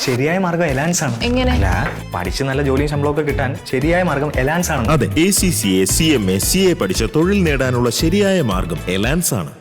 ശരിയായ മാർഗം എലാൻസ് ആണ്. എങ്ങനെ? അല്ല, പഠിച്ച് നല്ല ജോലിയും ശമ്പളമൊക്കെ കിട്ടാൻ ശരിയായ മാർഗം എലാൻസ് ആണ്. അതെ, ACCA, CMA, CA പഠിച്ച തൊഴിൽ നേടാനുള്ള ശരിയായ മാർഗം എലാൻസ് ആണ്.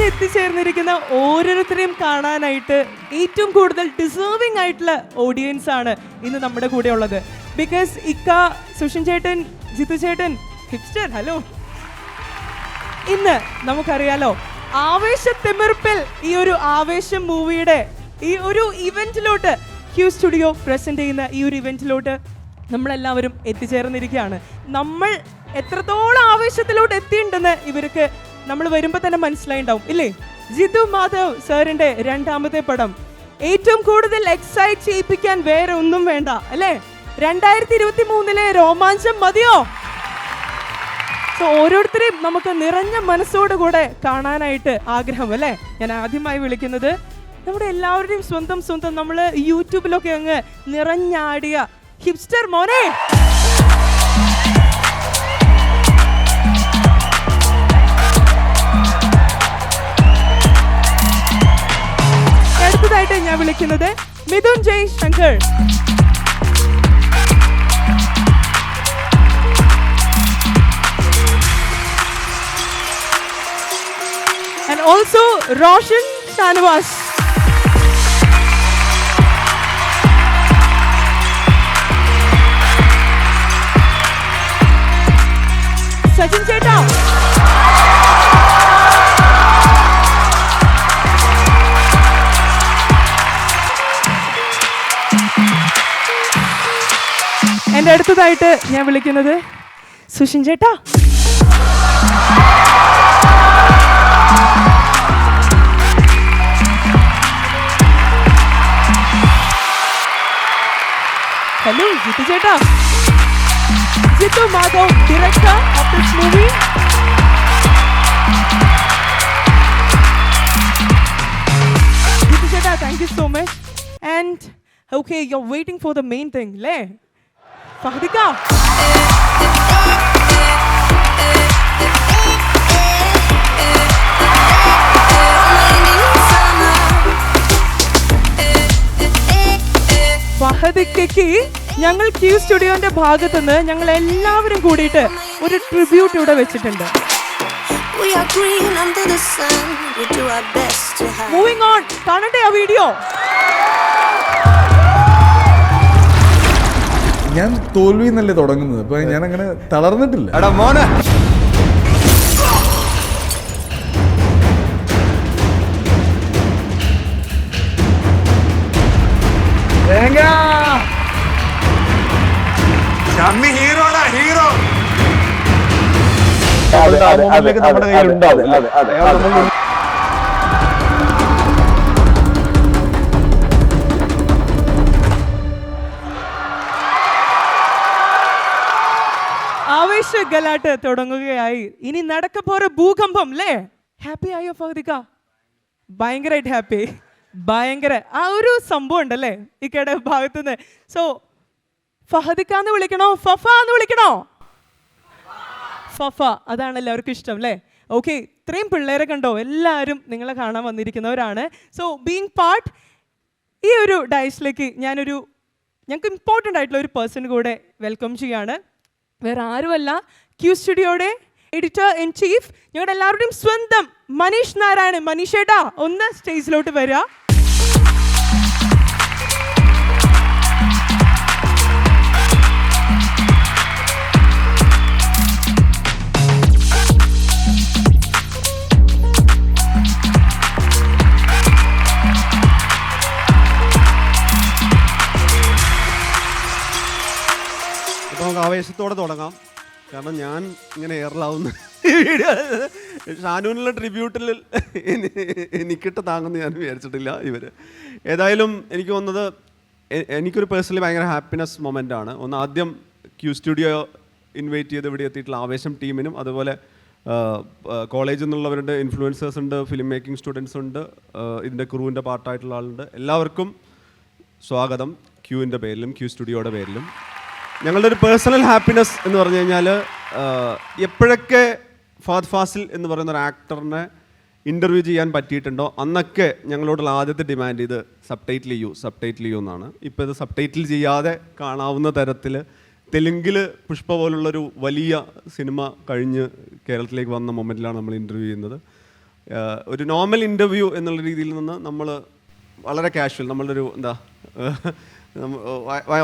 എത്തിച്ചേർന്നിരിക്കുന്ന ഓരോരുത്തരെയും കാണാനായിട്ട് ഏറ്റവും കൂടുതൽ ഡിസേർവിംഗ് ആയിട്ടുള്ള ഓഡിയൻസ് ആണ് ഇന്ന് നമ്മുടെ കൂടെ ഉള്ളത്. ബിക്കോസ് ഇക്ക, സുഷിൻ ചേട്ടൻ, ജിത്തു ചേട്ടൻ, ഹിപ്സ്റ്റർ, ഹലോ. ഇന്ന് നമുക്കറിയാലോ, ആവേശത്തിമിർപ്പിൽ ഈ ഒരു ആവേശം മൂവിയുടെ ഈ ഒരു ഇവന്റിലോട്ട്, ക്യൂ സ്റ്റുഡിയോ പ്രസന്റ് ചെയ്യുന്ന ഈ ഒരു ഇവന്റിലോട്ട് നമ്മളെല്ലാവരും എത്തിച്ചേർന്നിരിക്കുകയാണ്. നമ്മൾ എത്രത്തോളം ആവേശത്തിലോട്ട് എത്തിയിട്ടുണ്ടെന്ന് ഇവർക്ക് നമ്മൾ വരുമ്പോൾ തന്നെ മനസ്സിലായിണ്ടാവും ഇല്ലേ? ജിത്തു മാധവ് സാറിന്റെ രണ്ടാമത്തെ പടം ഏറ്റവും കൂടുതൽ എക്സൈറ്റ് ചെയ്യിപ്പിക്കാൻ വേറെ ഒന്നും വേണ്ട അല്ലേ? 2023 രോമാഞ്ചം മതിയോ? സോ ഓരോരുത്തരെയും നമുക്ക് നിറഞ്ഞ മനസ്സോടുകൂടെ കാണാനായിട്ട് ആഗ്രഹം അല്ലേ? ഞാൻ ആദ്യമായി വിളിക്കുന്നത് നമ്മുടെ എല്ലാവരുടെയും സ്വന്തം നമ്മൾ യൂട്യൂബിലൊക്കെ അങ്ങ് നിറഞ്ഞാടിയ ഹിപ്സ്റ്റർ മോനെ. അടുത്തതായിട്ട് ഞാൻ വിളിക്കുന്നത് മിഥുൻ ജയ് Shankar. And also Roshan Shanwas. Sachin ചേട്ടാ. എൻ്റെ അടുത്തതായിട്ട് ഞാൻ വിളിക്കുന്നത് സുഷിൻ ചേട്ടാ. ഹലോ ജിത്തു ചേട്ടാ. Jithu Madhav, director of this movie. Jithu ചേട്ടാ, thank you so much. And okay, you're waiting for the main thing, le? Fahadika. ഫഹദിക്കയ്ക്ക് ഞങ്ങൾ ക്യൂ സ്റ്റുഡിയോന്റെ ഭാഗത്തുനിന്ന് ഞങ്ങൾ എല്ലാവരും കൂടിയിട്ട് ഒരു ട്രിബ്യൂട്ട് ഇവിടെ വെച്ചിട്ടുണ്ട്. മൂവിങ് ഓൺ, കാണട്ടെ ആ വീഡിയോ. ഞാൻ തോൽവി എന്നല്ലേ തുടങ്ങുന്നത്, അപ്പൊ ഞാൻ അങ്ങനെ തളർന്നിട്ടില്ല. ഹീറോ നമ്മുടെ കയ്യിലുണ്ടാവും. ആവേശ ഗലാട്ട് തുടങ്ങുകയായി. ഇനി നടക്ക പോറ ഭൂകമ്പം അല്ലേ? ഹാപ്പി ആയോ ഫഹദിക? ഭയങ്കരമായിട്ട് ഹാപ്പി. ഭയങ്കര ആ ഒരു സംഭവം ഉണ്ടല്ലേ ഇക്കയുടെ ഭാഗത്തുനിന്ന്. സോ ഫഹദിക എന്ന് വിളിക്കണോ ഫഫ എന്ന് വിളിക്കണോ? ഫഫ, അതാണ് എല്ലാവർക്കും ഇഷ്ടം അല്ലേ? ഓക്കെ, ഇത്രയും പിള്ളേരെ കണ്ടോ, എല്ലാവരും നിങ്ങളെ കാണാൻ വന്നിരിക്കുന്നവരാണ്. സോ ബീങ് പാർട്ട് ഈ ഒരു ഡയസിലേക്ക് ഞങ്ങൾക്ക് ഇമ്പോർട്ടൻ്റ് ആയിട്ടുള്ള ഒരു പേഴ്സൺ കൂടെ വെൽക്കം ചെയ്യാണ്. വേറെ ആരുമല്ല, ക്യൂ സ്റ്റുഡിയോയുടെ എഡിറ്റർ ഇൻ ചീഫ്, ഞങ്ങളുടെ എല്ലാവരുടെയും സ്വന്തം മനീഷ് നാരായണൻ. മനീഷേട്ടാ ഒന്ന് സ്റ്റേജിലോട്ട് വരിക. അപ്പോൾ നമുക്ക് ആവേശത്തോടെ തുടങ്ങാം. കാരണം ഞാൻ ഇങ്ങനെ എയറിലാവുന്ന വീഡിയോ ഷാനൂനുള്ള ട്രിബ്യൂട്ടിൽ എനിക്കിട്ട് താങ്ങുമെന്ന് ഞാൻ വിചാരിച്ചിട്ടില്ല ഇവർ. ഏതായാലും എനിക്ക് തോന്നുന്നത് എനിക്കൊരു പേഴ്സണലി ഭയങ്കര ഹാപ്പിനെസ് മൊമെൻ്റാണ്. ഒന്ന് ആദ്യം ക്യൂ സ്റ്റുഡിയോ ഇൻവൈറ്റ് ചെയ്ത് ഇവിടെ എത്തിയിട്ടുള്ള ആവേശം ടീമിനും, അതുപോലെ കോളേജിൽ നിന്നുള്ളവരുണ്ട്, ഇൻഫ്ലുവൻസേഴ്സ് ഉണ്ട്, ഫിലിം മേക്കിംഗ് സ്റ്റുഡൻസ് ഉണ്ട്, ഇതിൻ്റെ ക്രൂവിൻ്റെ പാർട്ടായിട്ടുള്ള ആളുണ്ട്. എല്ലാവർക്കും സ്വാഗതം ക്യൂവിൻ്റെ പേരിലും ക്യൂ സ്റ്റുഡിയോയുടെ പേരിലും. ഞങ്ങളുടെ ഒരു പേഴ്സണൽ ഹാപ്പിനെസ് എന്ന് പറഞ്ഞു കഴിഞ്ഞാൽ എപ്പോഴൊക്കെ ഫഹദ് ഫാസിൽ എന്ന് പറയുന്ന ഒരു ആക്ടറിനെ ഇൻ്റർവ്യൂ ചെയ്യാൻ പറ്റിയിട്ടുണ്ടോ അന്നൊക്കെ ഞങ്ങളോടുള്ള ആദ്യത്തെ ഡിമാൻഡ് ഇത് സബ് ടൈറ്റിൽ ചെയ്യൂ എന്നാണ്. ഇപ്പോൾ ഇത് സബ് ടൈറ്റിൽ ചെയ്യാതെ കാണാവുന്ന തരത്തിൽ തെലുങ്കിൽ പുഷ്പ പോലുള്ളൊരു വലിയ സിനിമ കഴിഞ്ഞ് കേരളത്തിലേക്ക് വന്ന മൊമെൻറ്റിലാണ് നമ്മൾ ഇൻ്റർവ്യൂ ചെയ്യുന്നത്. ഒരു നോർമൽ ഇൻ്റർവ്യൂ എന്നുള്ള രീതിയിൽ നിന്ന് നമ്മൾ വളരെ കാഷ്വൽ, നമ്മളുടെ ഒരു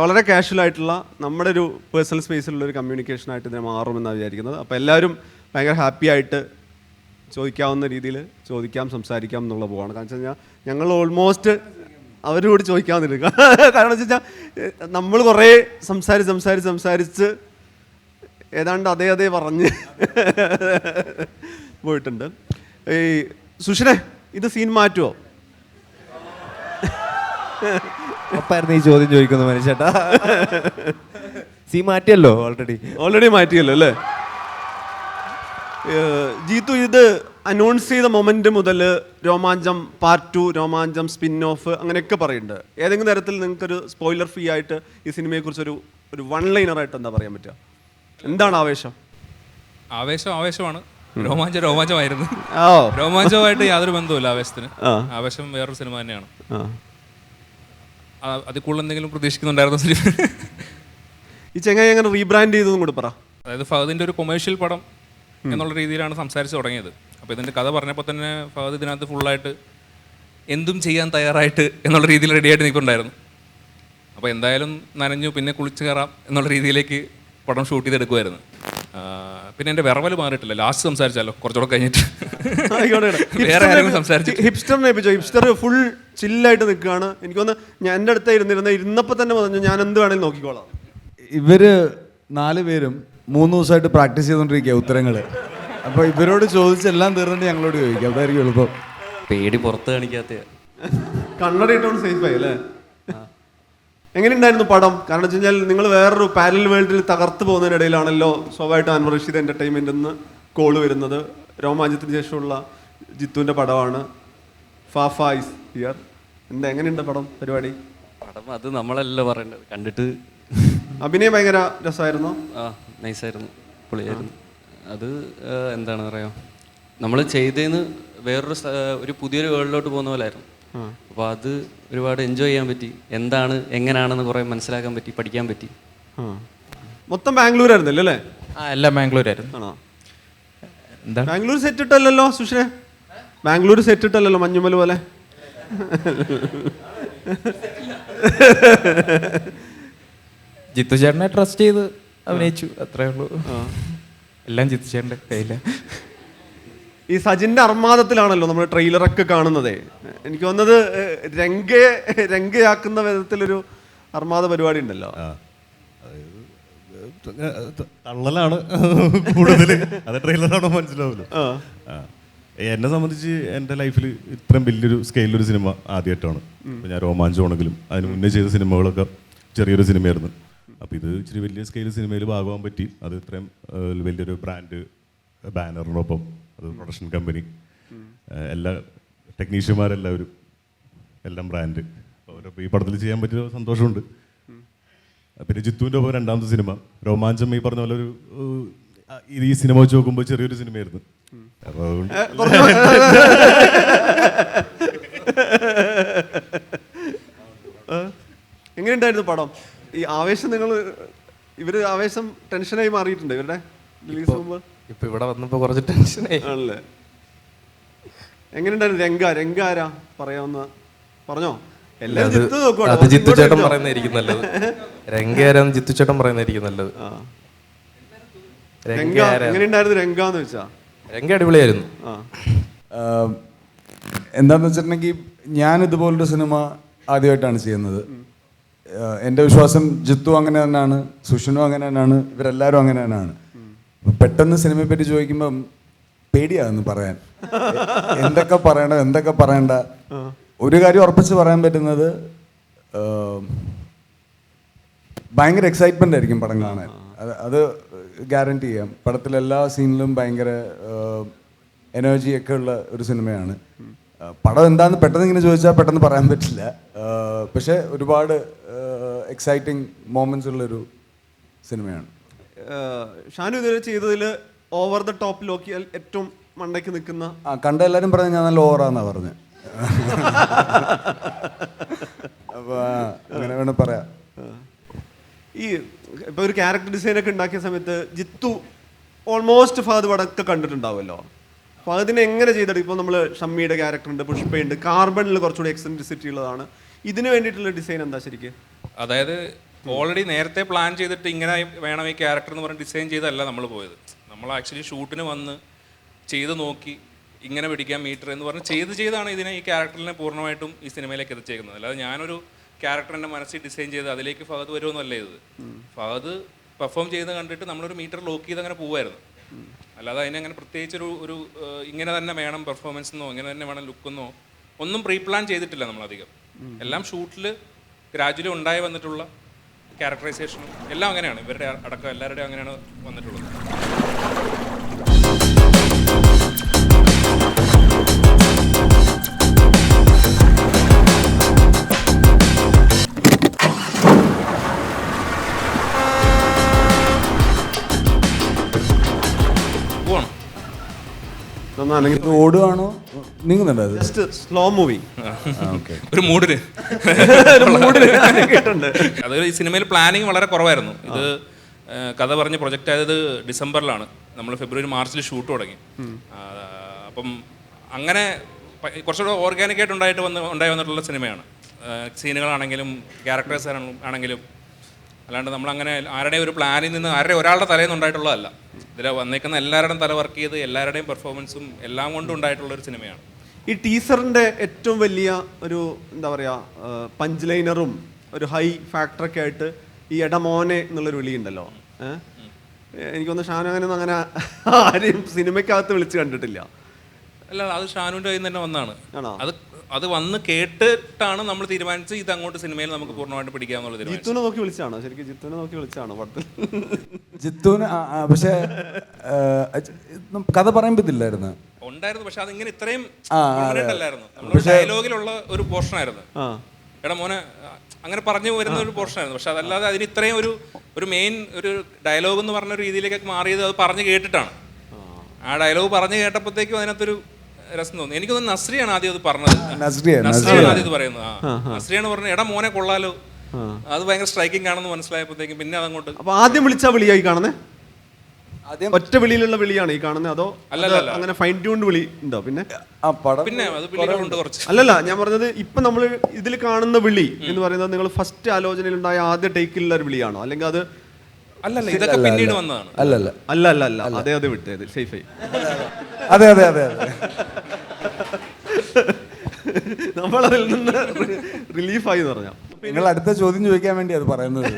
വളരെ കാഷ്വലായിട്ടുള്ള നമ്മുടെ ഒരു പേഴ്സണൽ സ്പേസിലുള്ളൊരു കമ്മ്യൂണിക്കേഷനായിട്ട് ഇതിനെ മാറുമെന്നാണ് വിചാരിക്കുന്നത്. അപ്പോൾ എല്ലാവരും ഭയങ്കര ഹാപ്പി ആയിട്ട് ചോദിക്കാവുന്ന രീതിയിൽ ചോദിക്കാം, സംസാരിക്കാം എന്നുള്ള പോവാണ്. കാരണം വെച്ച് കഴിഞ്ഞാൽ ഞങ്ങൾ ഓൾമോസ്റ്റ് അവരോട് ചോദിക്കാവുന്നില്ല. കാരണം വെച്ച് കഴിഞ്ഞാൽ നമ്മൾ കുറേ സംസാരിച്ച് ഏതാണ്ട് അതേ പറഞ്ഞ് പോയിട്ടുണ്ട്. ഈ സുഷിനെ ഇത് സീൻ മാറ്റുമോ? അപ്പായിരുന്നു ഈ ചോദ്യം ചോദിക്കുന്നു മനുഷ്യേട്ടാ. സീ മാറ്റിയല്ലോ, ഓൾറെഡി മാറ്റിയല്ലോ അല്ലേ? ജീത്തു, ഇത് അനൗൺസ് ചെയ്ത മൊമെന്റ് മുതൽ രോമാഞ്ചം പാർട്ട് 2, രോമാഞ്ചം സ്പിൻ ഓഫ് അങ്ങനെയൊക്കെ പറയുന്നുണ്ട്. ഏതെങ്കിലും തരത്തിൽ നിങ്ങൾക്കൊരു സ്പോയിലർ ഫ്രീ ആയിട്ട് ഈ സിനിമയെക്കുറിച്ച് ഒരു വൺ ലൈനറായിട്ട് എന്താ പറയാൻ പറ്റുക? എന്താണ് ആവേശം? ആവേശമാണ്. രോമാഞ്ചമായിരുന്നു. രോമാഞ്ചമായിട്ട് യാതൊരു ബന്ധവുമില്ല ആവേശത്തിന്. ആവേശം വേറൊരു സിനിമ തന്നെയാണ്. അതിൽ കൂടുതൽ എന്തെങ്കിലും പ്രതീക്ഷിക്കുന്നുണ്ടായിരുന്നു സിനിമ? ഈ ചെങ്ങായി എങ്ങനെ റീബ്രാൻഡ് ചെയ്തതും കൂടെ പറ. അതായത് ഫഹദിൻ്റെ ഒരു കൊമേഴ്ഷ്യൽ പടം എന്നുള്ള രീതിയിലാണ് സംസാരിച്ച് തുടങ്ങിയത്. അപ്പോൾ ഇതിൻ്റെ കഥ പറഞ്ഞപ്പോൾ തന്നെ ഫഹദ് ഇതിനകത്ത് ഫുള്ളായിട്ട് എന്തും ചെയ്യാൻ തയ്യാറായിട്ട് എന്നുള്ള രീതിയിൽ റെഡിയായിട്ട് നിൽക്കുന്നുണ്ടായിരുന്നു. അപ്പോൾ എന്തായാലും നനഞ്ഞു, പിന്നെ കുളിച്ച് കയറാം എന്നുള്ള രീതിയിലേക്ക് പടം ഷൂട്ട് ചെയ്തെടുക്കുമായിരുന്നു. പിന്നെ എൻ്റെ വിറവൽ മാറിയിട്ടില്ല. ലാസ്റ്റ് സംസാരിച്ചാലോ കുറച്ചുകൂടെ കഴിഞ്ഞിട്ട് വേറെ ആരെങ്കിലും സംസാരിച്ചു. ഹിപ്സ്റ്ററിനെ ഏൽപ്പിച്ചോ? ഹിപ്സ്റ്റർ ഫുൾ ചില്ലായിട്ട് നിൽക്കുകയാണ്. എനിക്കൊന്ന് ഞാൻ എൻ്റെ അടുത്ത് ഇരുന്നപ്പോൾ തന്നെ പറഞ്ഞു ഞാൻ എന്ത് വേണേലും നോക്കിക്കോളാം. ഇവര് 4 പേരും 3 ദിവസമായിട്ട് പ്രാക്ടീസ് ചെയ്തുകൊണ്ടിരിക്കുക ഉത്തരങ്ങൾ. അപ്പോൾ ഇവരോട് ചോദിച്ചെല്ലാം തീർന്നിട്ട് ഞങ്ങളോട് ചോദിക്കാം, അതായിരിക്കും എളുപ്പം. പേടി പുറത്ത് കാണിക്കാത്ത കണ്ണട ഇട്ടോണ്ട് സേഫ് ആയി അല്ലേ? എങ്ങനെയുണ്ടായിരുന്നു പടം? കാരണം വെച്ച് കഴിഞ്ഞാൽ നിങ്ങൾ വേറൊരു പാരലൽ വേൾഡിൽ തകർത്ത് പോകുന്നതിനിടയിലാണല്ലോ സ്വാഭാവികമായിട്ട് അൻവർ റഷീദ് എൻ്റർടൈൻമെൻറ്റിൽ നിന്ന് കോള് വരുന്നത്. രോമാഞ്ചത്തിന് ശേഷമുള്ള ജിത്തുവിൻ്റെ പടമാണ്. FaFa is here. എങ്ങനെയുണ്ട് പടം പരിപാടി? അത് നമ്മളല്ല പറയേണ്ടത്, കണ്ടിട്ട്. അഭിനയം ഭയങ്കര രസമായിരുന്നു. നൈസായിരുന്നു, പൊളിയായിരുന്നു. അത് എന്താണ് പറയുക, നമ്മൾ ചെയ്തതിന് വേറൊരു ഒരു പുതിയൊരു വേൾഡിലോട്ട് പോകുന്ന പോലായിരുന്നു. അപ്പോൾ അത് ഒരുപാട് എൻജോയ് ചെയ്യാൻ പറ്റി. എന്താണ് എങ്ങനെയാണെന്ന് കുറേ മനസ്സിലാക്കാൻ പറ്റി, പഠിക്കാൻ പറ്റി. മൊത്തം ബാംഗ്ലൂരായിരുന്നല്ലോ അല്ലേ? എല്ലാം ബാംഗ്ലൂരായിരുന്നു. ആണോ? ബാംഗ്ലൂർ സെറ്റ് ഇട്ടല്ലോ സുഷിനെ? ബാംഗ്ലൂർ സെറ്റ് ഇട്ടല്ലോ മഞ്ഞുമൽ പോലെ? ജിത്തു ചേട്ടനെ ട്രസ്റ്റ് ചെയ്ത് അഭിനയിച്ചു, അത്രേ ഉള്ളൂ. എല്ലാം ജിത്തു ചേട്ടൻ്റെ കയ്യില്ല. ഈ സജിൻ്റെ അർമാദത്തിലാണല്ലോ നമ്മൾ ട്രെയിലറൊക്കെ കാണുന്നത്. എനിക്ക് തോന്നുന്നത് രംഗയാക്കുന്ന വിധത്തിലൊരു അർമാദ പരിപാടി ഉണ്ടല്ലോ. തള്ളലാണ് കൂടുതൽ, അത് ട്രെയിലറാണോ മനസ്സിലാവില്ല. എന്നെ സംബന്ധിച്ച് എൻ്റെ ലൈഫിൽ ഇത്രയും വലിയൊരു സ്കെയിലൊരു സിനിമ ആദ്യമായിട്ടാണ്. ഞാൻ രോമാഞ്ചമാണെങ്കിലും അതിന് മുന്നേ ചെയ്ത സിനിമകളൊക്കെ ചെറിയൊരു സിനിമയായിരുന്നു. അപ്പോൾ ഇത് ഇച്ചിരി വലിയ സ്കെയിൽ സിനിമയിൽ ഭാഗമാകാൻ പറ്റി. അത് ഇത്രയും വലിയൊരു ബ്രാൻഡ് ബാനറിനൊപ്പം അത് പ്രൊഡക്ഷൻ കമ്പനി എല്ലാ ടെക്നീഷ്യന്മാരെല്ലാവരും എല്ലാം ബ്രാൻഡ് അവരപ്പോൾ ഈ പടത്തിൽ ചെയ്യാൻ പറ്റിയ സന്തോഷമുണ്ട്. പിന്നെ ജിത്തുവിൻ്റെ ഒപ്പം രണ്ടാമത്തെ സിനിമ രോമാഞ്ചം ഈ പറഞ്ഞ പോലെ ഒരു ഈ സിനിമ വെച്ച് നോക്കുമ്പോൾ ചെറിയൊരു സിനിമയായിരുന്നു. അപ്പോൾ എങ്ങനെയുണ്ടായിരുന്നു പടം? ഈ ആവേശം ഇവര് ആവേശം ടെൻഷനായി മാറിയിട്ടുണ്ട് ഇവരുടെ റിലീസ് മുമ്പ്. ഇപ്പൊ ഇവിടെ വന്നപ്പോ കുറച്ച് ടെൻഷനായി ആണല്ലേ? എങ്ങനെയുണ്ടായിരുന്നു രംഗ ആരാ പറയാവുന്ന പറഞ്ഞോ? അത് ജിത്തു ചേട്ടൻ പറയുന്നതായിരിക്കും നല്ലത്. രംഗാരാന്ന് ജിത്തു ചേട്ടൻ പറയുന്നതായിരിക്കും നല്ലത്. എങ്ങനെയുണ്ടായിരുന്നു രംഗാന്ന് വെച്ചാ? രംഗ അടിപൊളിയായിരുന്നു. എന്താന്ന് വെച്ചിട്ടുണ്ടെങ്കിൽ ഞാൻ ഇതുപോലൊരു സിനിമ ആദ്യമായിട്ടാണ് ചെയ്യുന്നത്. എൻ്റെ വിശ്വാസം ജിത്തു അങ്ങനെ തന്നെയാണ്, സുഷിനും അങ്ങനെ തന്നെയാണ്, ഇവരെല്ലാവരും അങ്ങനെ തന്നെയാണ്. പെട്ടെന്ന് സിനിമയെ പറ്റി ചോദിക്കുമ്പം പേടിയാകുന്നു പറയാൻ. എന്തൊക്കെ പറയണം എന്തൊക്കെ പറയണ്ട. ഒരു കാര്യം ഉറപ്പിച്ച് പറയാൻ പറ്റുന്നത് ഭയങ്കര എക്സൈറ്റ്മെൻ്റ് ആയിരിക്കും പടം കാണാൻ. അത് ഗ്യാരണ്ടി ചെയ്യാം. പടത്തിലെ എല്ലാ സീനിലും ഭയങ്കര എനർജിയൊക്കെ ഉള്ള ഒരു സിനിമയാണ്. പടം എന്താണെന്ന് പെട്ടെന്ന് ഇങ്ങനെ ചോദിച്ചാൽ പെട്ടെന്ന് പറയാൻ പറ്റില്ല. പക്ഷേ ഒരുപാട് എക്സൈറ്റിംഗ് മൊമെന്റ്സ് ഉള്ളൊരു സിനിമയാണ്. ഷാനു ഇതുവരെ ചെയ്തതിൽ ഓവർ ദ ടോപ്പ് നോക്കിയാൽ ഏറ്റവും മണ്ടയ്ക്ക് നിൽക്കുന്ന കണ്ട എല്ലാവരും പറഞ്ഞ് ഞാൻ നല്ല ഓവറാന്നാ പറഞ്ഞത്. അപ്പോൾ അങ്ങനെ വേണം പറയാം. ഈ ഇപ്പോൾ ഒരു ക്യാരക്ടർ ഡിസൈനൊക്കെ ഉണ്ടാക്കിയ സമയത്ത് ജിത്തു ഓൾമോസ്റ്റ് ഫഹദ് പടമൊക്കെ കണ്ടിട്ടുണ്ടാവുമല്ലോ. ഫഹദിനെ എങ്ങനെ ചെയ്തിട്ട് ഇപ്പോൾ നമ്മൾ ഷമ്മിയുടെ ക്യാരക്ടറുണ്ട്, പുഷ്പയുണ്ട്, കാർബണിൽ കുറച്ചുകൂടി എക്സെൻട്രിസിറ്റി ഉള്ളതാണ്. ഇതിന് വേണ്ടിയിട്ടുള്ള ഡിസൈൻ എന്താ ശരിക്കും? അതായത് ഓൾറെഡി നേരത്തെ പ്ലാൻ ചെയ്തിട്ട് ഇങ്ങനെ വേണം ഈ ക്യാരക്ടർ എന്ന് പറഞ്ഞ് ഡിസൈൻ ചെയ്തല്ല നമ്മൾ പോയത്. നമ്മൾ ആക്ച്വലി ഷൂട്ടിന് വന്ന് ചെയ്ത് നോക്കി ഇങ്ങനെ പിടിക്കാൻ മീറ്റർ എന്ന് പറഞ്ഞ് ചെയ്താണ് ഇതിനെ ഈ ക്യാരക്ടറിനെ പൂർണ്ണമായിട്ടും ഈ സിനിമയിലേക്ക് എത്തിച്ചേക്കുന്നത്. അല്ലാതെ ഞാനൊരു ക്യാരക്ടറിൻ്റെ മനസ്സിൽ ഡിസൈൻ ചെയ്ത് അതിലേക്ക് ഫഹദ് വരുമെന്നല്ല ഇത്. ഫഹദ് പെർഫോം ചെയ്ത് കണ്ടിട്ട് നമ്മളൊരു മീറ്റർ ലോക്ക് ചെയ്ത് അങ്ങനെ പോവായിരുന്നു. അല്ലാതെ അതിനങ്ങനെ പ്രത്യേകിച്ചൊരു ഒരു ഇങ്ങനെ തന്നെ വേണം പെർഫോമൻസ് എന്നോ ഇങ്ങനെ തന്നെ വേണം ലുക്കെന്നോ ഒന്നും പ്രീ പ്ലാൻ ചെയ്തിട്ടില്ല നമ്മളധികം. എല്ലാം ഷൂട്ടിൽ ഗ്രാജുവലി ഉണ്ടായി വന്നിട്ടുള്ള ക്യാരക്ടറൈസേഷനും എല്ലാം അങ്ങനെയാണ്. ഇവരുടെ അടക്കം എല്ലാവരുടെയും അങ്ങനെയാണ് വന്നിട്ടുള്ളത്. ഓടുകയാണോ നീങ്ങുന്നുണ്ടോ? അത് ജസ്റ്റ് സ്ലോ മൂവി ഒരു മൂഡിന് അതൊരു ഈ സിനിമയിൽ പ്ലാനിങ് വളരെ കുറവായിരുന്നു. ഇത് കഥ പറഞ്ഞ് പ്രൊജക്റ്റ് ആയത് ഡിസംബറിലാണ്. നമ്മൾ ഫെബ്രുവരി മാർച്ചിൽ ഷൂട്ട് തുടങ്ങി. അപ്പം അങ്ങനെ കുറച്ചുകൂടെ ഓർഗാനിക്കായിട്ട് ഉണ്ടായി വന്നിട്ടുള്ള സിനിമയാണ്. സീനുകളാണെങ്കിലും ക്യാരക്ടേഴ്സ് ആണെങ്കിലും അല്ലാണ്ട് നമ്മളങ്ങനെ ആരുടെയും ഒരു പ്ലാനിൽ നിന്ന് ഒരാളുടെ തലയിൽ നിന്ന് ഉണ്ടായിട്ടുള്ളതല്ല. ഇതിൽ വന്നേക്കുന്ന എല്ലാവരുടെയും തല വർക്ക് ചെയ്ത് എല്ലാവരുടെയും പെർഫോമൻസും എല്ലാം കൊണ്ടും ഉണ്ടായിട്ടുള്ളൊരു സിനിമയാണ്. ഈ ടീസറിൻ്റെ ഏറ്റവും വലിയ ഒരു എന്താ പറയുക പഞ്ച് ലൈനറും ഒരു ഹൈ ഫാക്ടറൊക്കെ ആയിട്ട് ഈ എടമോനെ എന്നുള്ളൊരു വിളിയുണ്ടല്ലോ. എനിക്കൊന്ന് ഷാനു അങ്ങനെ ആരെയും സിനിമയ്ക്കകത്ത് വിളിച്ച് കണ്ടിട്ടില്ല. അല്ല, അത് ഷാനുവിൻ്റെ കയ്യിൽ നിന്ന് തന്നെ വന്നതാണ്. അത് വന്ന് കേട്ടിട്ടാണ് നമ്മൾ തീരുമാനിച്ച് ഇത് അങ്ങോട്ട് സിനിമയിൽ നമുക്ക് പൂർണ്ണമായിട്ട് പിടിക്കാന്നുള്ളത്. ജിത്തുവിനെ നോക്കി വിളിച്ചാണോ ശരിക്കും? ജിത്തുവിനെ നോക്കി വിളിച്ചാണോ പടത്തിൽ? ജിത്തുവിന് പക്ഷേ കഥ പറയാൻ പറ്റില്ലായിരുന്നു. ഉണ്ടായിരുന്നു, പക്ഷെ അതിങ്ങനെ ഇത്രയും അല്ലായിരുന്നു. ഡയലോഗിലുള്ള ഒരു പോർഷൻ ആയിരുന്നു. എടാ മോനെ അങ്ങനെ പറഞ്ഞു വരുന്ന ഒരു പോർഷൻ ആയിരുന്നു. പക്ഷെ അതല്ലാതെ അതിന് ഇത്രയും ഒരു മെയിൻ ഒരു ഡയലോഗ് എന്ന് പറഞ്ഞ ഒരു രീതിയിലേക്കൊക്കെ മാറിയത് അത് പറഞ്ഞു കേട്ടിട്ടാണ്. ആ ഡയലോഗ് പറഞ്ഞു കേട്ടപ്പോഴത്തേക്കും അതിനകത്തൊരു രസം തോന്നി. എനിക്കൊന്ന് നസ്രിയാണ് ആദ്യം അത് പറഞ്ഞത്. നസ്രിയാണ് ആദ്യം ഇത് പറയുന്നത്. നസ്രിയാണ് പറഞ്ഞത് എടാ മോനെ കൊള്ളാലോ. അത് ഭയങ്കര സ്ട്രൈക്കിംഗ് ആണെന്ന് മനസ്സിലായപ്പോഴത്തേക്കും പിന്നെ അതങ്ങോട്ട്. അപ്പൊ ആദ്യം വിളിച്ച വിളിയായി കാണുന്നത്? ഒറ്റ വിളിയിലുള്ള വിളിയാണ് ഈ കാണുന്നത് അതോ അല്ലല്ല അങ്ങനെ ഫൈൻ ട്യൂൺഡ് വിളി ഉണ്ടോ? പിന്നെ അത് വിളികളുണ്ട് കുറച്ച്. അല്ലല്ല, ഞാൻ പറഞ്ഞത് ഇപ്പൊ നമ്മൾ ഇതിൽ കാണുന്ന വിളി എന്ന് പറയുന്നത് നിങ്ങൾ ഫസ്റ്റ് ആലോചനയിലുണ്ടായ ആദ്യ ടേക്കിലുള്ള ഒരു വിളിയാണോ, അല്ലെങ്കിൽ അത്? അല്ലല്ല, ഇതൊക്കെ പിന്നീട് വന്നതാണ്. അല്ല അതെ വിട്ടത് സേഫായി. അതെ നമ്മളതിൽ നിന്ന് റിലീഫായി എന്ന് പറഞ്ഞാൽ. നിങ്ങൾ അടുത്ത ചോദ്യം ചോദിക്കാൻ വേണ്ടി അത് പറയുന്നത്.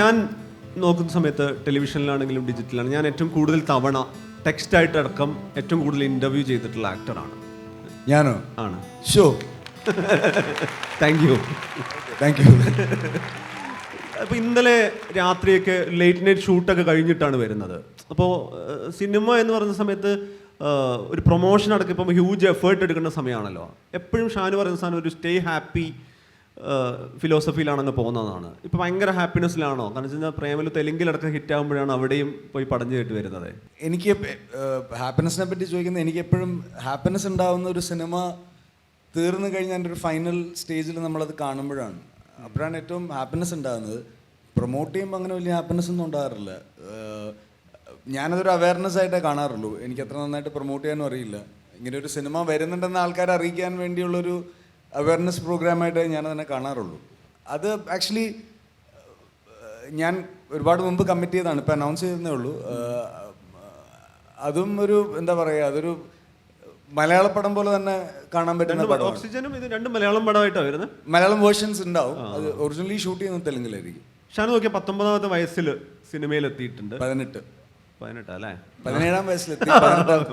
ഞാൻ നോക്കുന്ന സമയത്ത് ടെലിവിഷനിലാണെങ്കിലും ഡിജിറ്റലാണ് ഞാൻ ഏറ്റവും കൂടുതൽ തവണ ടെക്സ്റ്റായിട്ട് അടക്കം ഏറ്റവും കൂടുതൽ ഇൻ്റർവ്യൂ ചെയ്തിട്ടുള്ള ആക്ടറാണ്. ഞാനോ? ആണ്. Show. Thank you. Thank you. അപ്പോൾ ഇന്നലെ രാത്രിയൊക്കെ ലേറ്റ് നൈറ്റ് ഷൂട്ടൊക്കെ കഴിഞ്ഞിട്ടാണ് വരുന്നത്. അപ്പോൾ സിനിമ എന്ന് പറയുന്ന സമയത്ത് ഒരു പ്രൊമോഷൻ അടക്കം ഇപ്പം ഹ്യൂജ് എഫേർട്ട് എടുക്കേണ്ട സമയമാണല്ലോ. എപ്പോഴും ഷാനു പറയുന്ന സാധനം ഒരു സ്റ്റേ ഹാപ്പി ഫിലോസഫിയിലാണങ്ങ് പോകുന്നതാണ്. ഇപ്പോൾ ഭയങ്കര ഹാപ്പിനെസ്സിലാണോ? കാരണം വെച്ച് കഴിഞ്ഞാൽ പ്രേമലു തെലുങ്കിലടക്കം ഹിറ്റാകുമ്പോഴാണ് അവിടെയും പോയി പടഞ്ഞു കേട്ട് വരുന്നത്. എനിക്ക് ഹാപ്പിനെസ്സിനെ പറ്റി ചോദിക്കുന്നത്, എനിക്ക് എപ്പോഴും ഹാപ്പിനെസ് ഉണ്ടാവുന്ന ഒരു സിനിമ തീർന്നു കഴിഞ്ഞാൽ എൻ്റെ ഒരു ഫൈനൽ സ്റ്റേജിൽ നമ്മളത് കാണുമ്പോഴാണ്. അപ്പോഴാണ് ഏറ്റവും ഹാപ്പിനെസ് ഉണ്ടാകുന്നത്. പ്രൊമോട്ട് ചെയ്യുമ്പോൾ അങ്ങനെ വലിയ ഹാപ്പിനെസ് ഒന്നും ഉണ്ടാകാറില്ല. ഞാനതൊരു അവയർനെസ് ആയിട്ടേ കാണാറുള്ളൂ. എനിക്ക് അത്ര നന്നായിട്ട് പ്രൊമോട്ട് ചെയ്യാനും അറിയില്ല. ഇങ്ങനെ ഒരു സിനിമ വരുന്നുണ്ടെന്ന് ആൾക്കാരെ അറിയിക്കാൻ വേണ്ടിയുള്ളൊരു അവയർനെസ് പ്രോഗ്രാമായിട്ടേ ഞാനതിനെ കാണാറുള്ളൂ. അത് ആക്ച്വലി ഞാൻ ഒരുപാട് മുമ്പ് കമ്മിറ്റ് ചെയ്തതാണ്, ഇപ്പോൾ അനൗൺസ് ചെയ്തതേ ഉള്ളൂ. അതും ഒരു എന്താ പറയുക, അതൊരു മലയാള പടം പോലെ തന്നെ കാണാൻ പറ്റുന്ന പടം. ഓക്സിജനും ഇത് രണ്ടും മലയാളം പടമായിട്ടാണ് വരുന്നത്. മലയാളം വേർഷൻസ് ഉണ്ടാവും. അത് ഒറിജിനലി ഷൂട്ട് ചെയ്യുന്നത് തെലുങ്കിലായിരിക്കും. ഷാനു നോക്കിയ 19ാമത്തെ വയസ്സിൽ സിനിമയിലെത്തിയിട്ടുണ്ട്. 18 അല്ലേ? 17ാം വയസ്സിലെത്തി.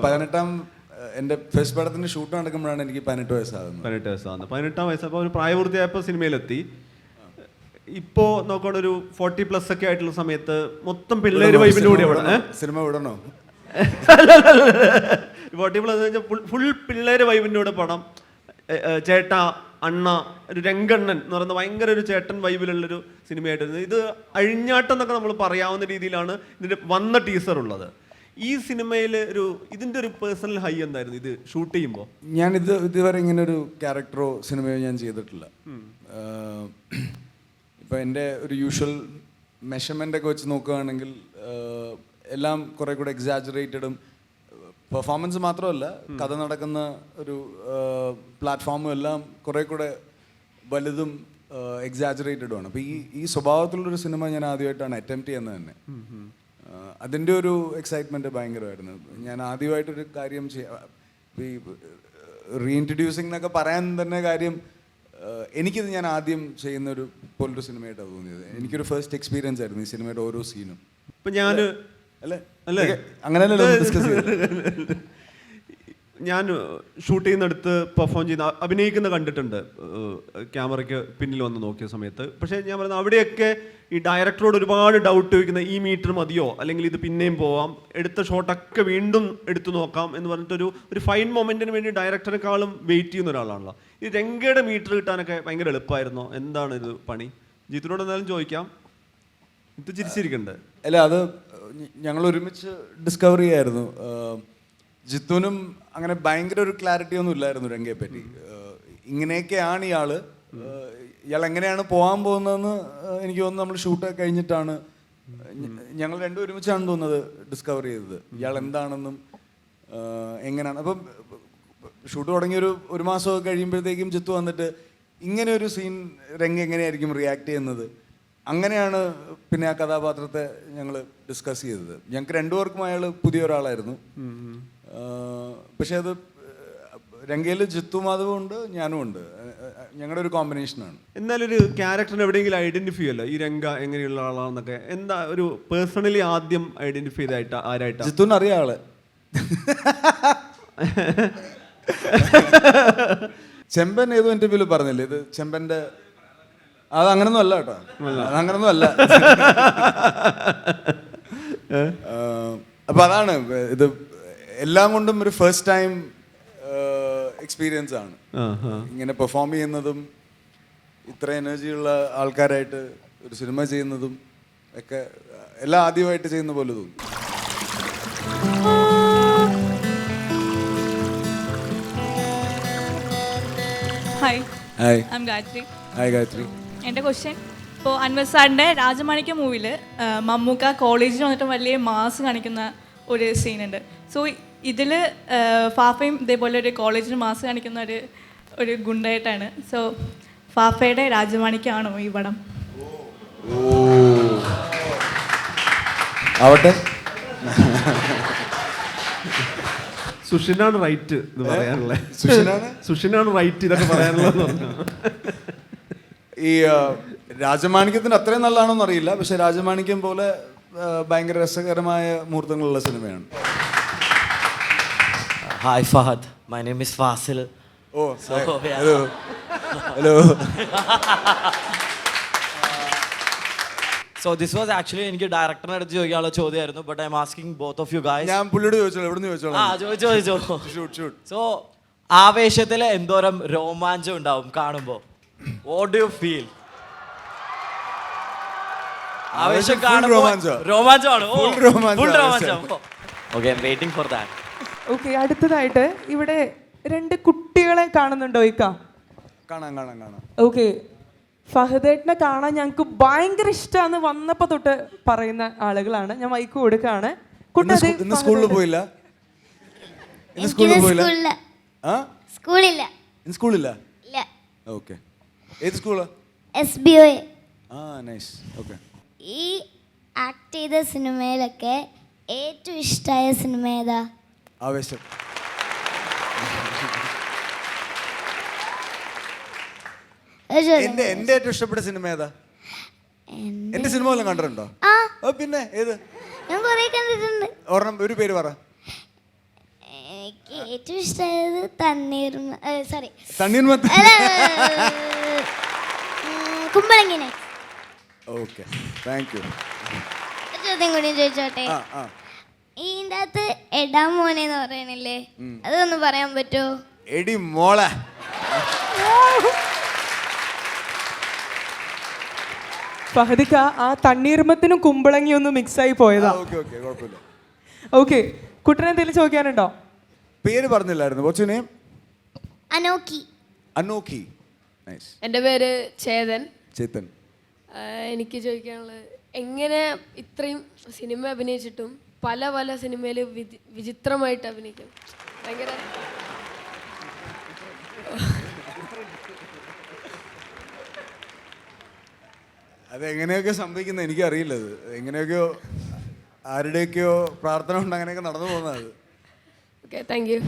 18ാം എൻ്റെ ഫസ്റ്റ് പടത്തിൻ്റെ ഷൂട്ട് നടക്കുമ്പോഴാണ് എനിക്ക് 18 വയസ്സാകുന്നത്. 18ാം വയസ്സ്. അപ്പോൾ ഒരു പ്രായപൂർത്തിയായപ്പോൾ സിനിമയിലെത്തി. ഇപ്പോൾ നോക്കുകയാണെങ്കിൽ ഒരു 40+ ഒക്കെ ആയിട്ടുള്ള സമയത്ത് മൊത്തം പിള്ളേർ വൈബിൻ്റെ കൂടെ സിനിമ വിടണോ? 40+ ഫുൾ പിള്ളേർ വൈബിൻ്റെ കൂടെ പടം. ചേട്ട അണ്ണ ഒരു രംഗണ്ണൻ എന്ന് പറയുന്ന ഭയങ്കര ഒരു ചേട്ടൻ വൈബിലുള്ളൊരു സിനിമയായിട്ടായിരുന്നു ഇത്. അഴിഞ്ഞാട്ടം എന്നൊക്കെ നമ്മൾ പറയാവുന്ന രീതിയിലാണ് ഇതിൻ്റെ വന്ന ടീസർ ഉള്ളത്. ഈ സിനിമയിൽ ഇതിൻ്റെ ഒരു പേഴ്സണൽ ഹൈ എന്തായിരുന്നു ഇത് ഷൂട്ട് ചെയ്യുമ്പോൾ? ഞാൻ ഇതുവരെ ഇങ്ങനെ ഒരു ക്യാരക്ടറോ സിനിമയോ ഞാൻ ചെയ്തിട്ടില്ല. ഇപ്പോൾ എൻ്റെ ഒരു യൂഷ്വൽ മെഷർമെൻ്റ് ഒക്കെ വെച്ച് നോക്കുകയാണെങ്കിൽ എല്ലാം കുറേ കൂടെ എക്സാജറേറ്റഡും, പെർഫോമൻസ് മാത്രമല്ല കഥ നടക്കുന്ന ഒരു പ്ലാറ്റ്ഫോമും എല്ലാം കുറേ കൂടെ വലുതും എക്സാജറേറ്റഡുമാണ്. അപ്പോൾ ഈ സ്വഭാവത്തിലുള്ളൊരു സിനിമ ഞാൻ ആദ്യമായിട്ടാണ് അറ്റംപ്റ്റ് ചെയ്യുന്നത് തന്നെ. അതിൻ്റെ ഒരു എക്സൈറ്റ്മെൻറ്റ് ഭയങ്കരമായിരുന്നു. ഞാൻ ആദ്യമായിട്ടൊരു കാര്യം ഈ റീഇൻട്രൊഡ്യൂസിങ് എന്നൊക്കെ പറയാൻ തന്നെ കാര്യം, എനിക്കിത് ഞാൻ ആദ്യം ചെയ്യുന്നൊരു പോലൊരു സിനിമയായിട്ടാണ് തോന്നിയത്. എനിക്കൊരു ഫസ്റ്റ് എക്സ്പീരിയൻസ് ആയിരുന്നു ഈ സിനിമയുടെ ഓരോ സീനും. ഇപ്പം ഞാൻ അങ്ങനെയല്ലോ ഡിസ്കസ് ചെയ്തത്. ഞാൻ ഷൂട്ട് ചെയ്യുന്നിടത്ത് പെർഫോം ചെയ്യുന്ന അഭിനയിക്കുന്ന കണ്ടിട്ടുണ്ട് ക്യാമറയ്ക്ക് പിന്നിൽ വന്ന് നോക്കിയ സമയത്ത്. പക്ഷേ ഞാൻ പറയുന്നത് അവിടെയൊക്കെ ഈ ഡയറക്ടറോട് ഒരുപാട് ഡൗട്ട് ചോദിക്കുന്ന, ഈ മീറ്റർ മതിയോ, അല്ലെങ്കിൽ ഇത് പിന്നെയും പോവാം, എടുത്ത ഷോട്ടൊക്കെ വീണ്ടും എടുത്തു നോക്കാം എന്ന് പറഞ്ഞിട്ടൊരു ഫൈൻ മൊമെൻറ്റിന് വേണ്ടി ഡയറക്ടറെക്കാളും വെയിറ്റ് ചെയ്യുന്ന ഒരാളാണല്ലോ. ഈ രംഗയുടെ മീറ്റർ കിട്ടാനൊക്കെ ഭയങ്കര എളുപ്പമായിരുന്നോ? എന്താണ് ഇത് പണി? ജിത്തുനോട് എന്തായാലും ചോദിക്കാം. ഇത് ചിരിച്ചിരിക്കണ്ടേ? അല്ല, അത് ഞങ്ങൾ ഒരുമിച്ച് ഡിസ്കവർ ചെയ്യായിരുന്നു. ജിത്തുനും അങ്ങനെ ഭയങ്കര ഒരു ക്ലാരിറ്റി ഒന്നും ഇല്ലായിരുന്നു രംഗയെ പറ്റി. ഇങ്ങനെയൊക്കെയാണ് ഇയാൾ എങ്ങനെയാണ് പോകാൻ പോകുന്നതെന്ന് എനിക്ക് തോന്നുന്നു നമ്മൾ ഷൂട്ട് കഴിഞ്ഞിട്ടാണ് ഞങ്ങൾ രണ്ടും ഒരുമിച്ചാണ് തോന്നുന്നത് ഡിസ്കവർ ചെയ്തത്. ഇയാൾ എന്താണെന്നും എങ്ങനെയാണ്. അപ്പം ഷൂട്ട് തുടങ്ങിയൊരു മാസമൊക്കെ കഴിയുമ്പോഴത്തേക്കും ജിത്തു വന്നിട്ട് ഇങ്ങനെ ഒരു സീൻ രംഗ എങ്ങനെയായിരിക്കും റിയാക്ട് ചെയ്യുന്നത്, അങ്ങനെയാണ് പിന്നെ ആ കഥാപാത്രത്തെ ഞങ്ങൾ ഡിസ്കസ് ചെയ്തത്. ഞങ്ങൾക്ക് രണ്ടുപേർക്കും അയാൾ പുതിയ ഒരാളായിരുന്നു. പക്ഷെ അത് രംഗയിൽ ജിത്തു മാധവും ഉണ്ട്, ഞാനും ഉണ്ട്. ഞങ്ങളുടെ ഒരു കോമ്പിനേഷനാണ്. എന്നാലും ഒരു ക്യാരക്ടറിന് എവിടെയെങ്കിലും ഐഡന്റിഫൈ ചെയ്യുമല്ലോ, ഈ രംഗ എങ്ങനെയുള്ള ആളാണെന്നൊക്കെ. എന്താ ഒരു പേഴ്സണലി ആദ്യം ഐഡന്റിഫൈ ചെയ്തായിട്ട് ആരായിട്ടാണ്? ജിത്തുവിന് അറിയാം ആള്. ചെമ്പൻ ഏതോ ഇന്റർവ്യൂല് പറഞ്ഞില്ലേ ഇത് ചെമ്പന്റെ? അത് അങ്ങനൊന്നും അല്ല കേട്ടോ, അതങ്ങനൊന്നും അല്ല. അപ്പൊ അതാണ് ഇത്. എല്ലാം കൊണ്ടും ഒരു ഫസ്റ്റ് ടൈം എക്സ്പീരിയൻസ് ആണ് ഇങ്ങനെ പെർഫോം ചെയ്യുന്നതും, ഇത്ര എനർജിയുള്ള ആൾക്കാരായിട്ട് ഒരു സിനിമ ചെയ്യുന്നതും ഒക്കെ എല്ലാം ആദ്യമായിട്ട് ചെയ്യുന്ന പോലെ തോന്നി. Hi, I am Gayathri. Hi Gayathri. എൻ്റെ ക്വസ്റ്റ്യൻ, ഇപ്പോൾ അൻവർ സാറിൻ്റെ രാജമാണിക്യം മൂവിയിൽ മമ്മൂക്ക കോളേജിൽ വന്നിട്ട് വലിയ മാസ് കാണിക്കുന്ന ഒരു സീനുണ്ട്. സോ ഇതിൽ ഫാഫയും ഇതേപോലെ ഒരു കോളേജിൽ മാസ് കാണിക്കുന്ന ഒരു ഗുണ്ടായിട്ടാണ്. സോ ഫാഫയുടെ രാജമാണിക്യമാണോ ഈ പടം? ആവട്ടെ. സുഷിനാണ് റൈറ്റ് ഇത് പറയാനുള്ളത്. സുഷിനാണ് റൈറ്റ് ഇതൊക്കെ പറയാനുള്ളത്. ഈ രാജമാണിക്യത്തിന് അത്രയും നല്ലതാണോന്ന് അറിയില്ല, പക്ഷെ രാജമാണിക്യം പോലെ ഭയങ്കര രസകരമായ മുഹൂർത്തങ്ങളുള്ള സിനിമയാണ്. Hi Fahad, my name is Fasil. ഓ So, yeah. Hello hello. So this was actually എനിക്ക് ഡയറക്ടറിനെ അടുത്ത് ചോദിക്കാനുള്ള ചോദ്യമായിരുന്നു, but I am asking both of you guys. ഞാൻ പുള്ളിയോട് ചോദിച്ചോളൂ, എവിടുന്ന് ചോദിച്ചോ. Shoot shoot. സോ ആവേശത്തിൽ എന്തോരം രോമാഞ്ചം ഉണ്ടാവും കാണുമ്പോൾ? What do you feel? Aavesham കാണുമ്പോൾ രോമാഞ്ചമാണ്. ഫുൾ രോമാഞ്ചം. Okay, I am waiting for that. Okay, അടുത്തതായിട്ട് ഇവിടെ 2 കുട്ടികളെ കാണുന്നുണ്ടോ ഇക്ക? കാണാം. ഓക്കെ, ഫഹദേട്ടിനെ കാണാൻ ഞങ്ങൾക്ക് ഭയങ്കര ഇഷ്ടമാണ് വന്നപ്പോൾ തൊട്ട് പറയുന്ന ആളുകളാണ്. ഞാൻ മൈക്ക് കൊടുക്കാണ്. ഇന്ന് സ്കൂളിൽ പോയില്ല? സ്കൂളില്ല. ഓക്കെ, ഏത് സ്കൂളാ? SBOA. നൈസ്. ഓക്കെ. ഈ ആക്ട് ചെയ്ത സിനിമയിലൊക്കെ ഏറ്റവും ഇഷ്ടമായ സിനിമ ഏതാ? ആവേശം. എന്റെ ഏറ്റവും ഇഷ്ടപ്പെട്ട സിനിമ ഏതാ? എന്റെ സിനിമ വല്ലതും കണ്ടിട്ടുണ്ടോ? പിന്നെ ഏത്? ഞാൻ കുറേ കണ്ടിട്ടുണ്ട്. ഒരെണ്ണം, ഒരു പേര് പറ. എനിക്ക് ഏറ്റവും ഇഷ്ടമായത് തണ്ണീർമത്തൻ. കുമ്പളങ്ങിനെ. Okay, thank you. ചോദ്യം കൂടി ചോദിച്ചോട്ടെ. ഇതിൻ്റെ അകത്ത് എടാ മോനെ എന്ന് പറയണില്ലേ, അതൊന്ന് പറയാൻ പറ്റുമോ? എടി മോളെ. ഫഹദിക്ക, ആ തണ്ണീർമത്തിനും കുമ്പളങ്ങി ഒന്ന് മിക്സായി പോയതാ. ഓക്കെ, കുട്ടനെ എന്തെങ്കിലും ചോദിക്കാനുണ്ടോ? പേര് പറഞ്ഞില്ലായിരുന്നു. What's your name? Anokhi. Nice. എൻ്റെ പേര് ചേതൻ. എനിക്ക് ചോദിക്കാനുള്ളത്, എങ്ങനെ ഇത്രയും സിനിമ അഭിനയിച്ചിട്ടും പല പല സിനിമയിൽ വിചിത്രമായിട്ട് അഭിനയിക്കും? ഭയങ്കര അതെങ്ങനെയൊക്കെ സംഭവിക്കുന്നത് എനിക്കറിയില്ല. അത് എങ്ങനെയൊക്കെയോ ആരുടെയൊക്കെയോ പ്രാർത്ഥന കൊണ്ട് അങ്ങനെയൊക്കെ നടന്നു പോകുന്നത്. Okay, thank you.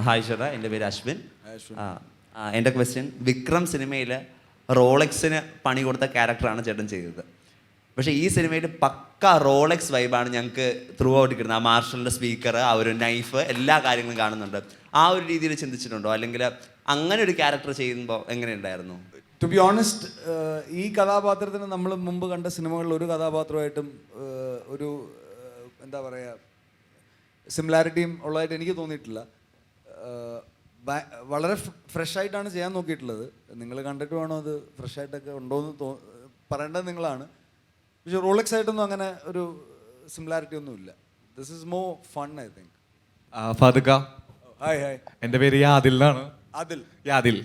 Hi Shweta, എൻ്റെ പേര് അശ്വിൻ. എൻ്റെ ക്വസ്റ്റ്യൻ, വിക്രം സിനിമയിൽ റോളക്സിന് പണി കൊടുത്ത ക്യാരക്ടറാണ് ചേട്ടൻ ചെയ്തത്. പക്ഷേ ഈ സിനിമയിൽ പക്ക റോളക്സ് വൈബാണ് ഞങ്ങൾക്ക് ത്രൂ ഔട്ട് കിട്ടുന്നത്. ആ മാർഷലിൻ്റെ സ്പീക്കർ, ആ ഒരു നൈഫ്, എല്ലാ കാര്യങ്ങളും കാണുന്നുണ്ട്. ആ ഒരു രീതിയിൽ ചിന്തിച്ചിട്ടുണ്ടോ? അല്ലെങ്കിൽ അങ്ങനെ ഒരു ക്യാരക്ടർ ചെയ്യുമ്പോൾ എങ്ങനെയുണ്ടായിരുന്നു? ടു ബി ഓണസ്റ്റ്, ഈ കഥാപാത്രത്തിന് നമ്മൾ മുമ്പ് കണ്ട സിനിമകളിൽ ഒരു കഥാപാത്രമായിട്ടും ഒരു എന്താ പറയുക സിമിലാരിറ്റിയും ഉള്ളതായിട്ട് എനിക്ക് തോന്നിയിട്ടില്ല. വളരെ ഫ്രഷായിട്ടാണ് ചെയ്യാൻ നോക്കിയിട്ടുള്ളത്. നിങ്ങൾ കണ്ടിട്ട് വേണോ അത് ഫ്രഷായിട്ടൊക്കെ ഉണ്ടോയെന്ന് പറയേണ്ടത് നിങ്ങളാണ്. പക്ഷേ റോളക്സ് ആയിട്ടൊന്നും അങ്ങനെ ഒരു സിമിലാരിറ്റി ഒന്നുമില്ല. This is more fun I think. ഫാദുക്ക, ഹായ്. എൻ്റെ പേര് യാദിൽ എന്നാണ്. യാദിൽ.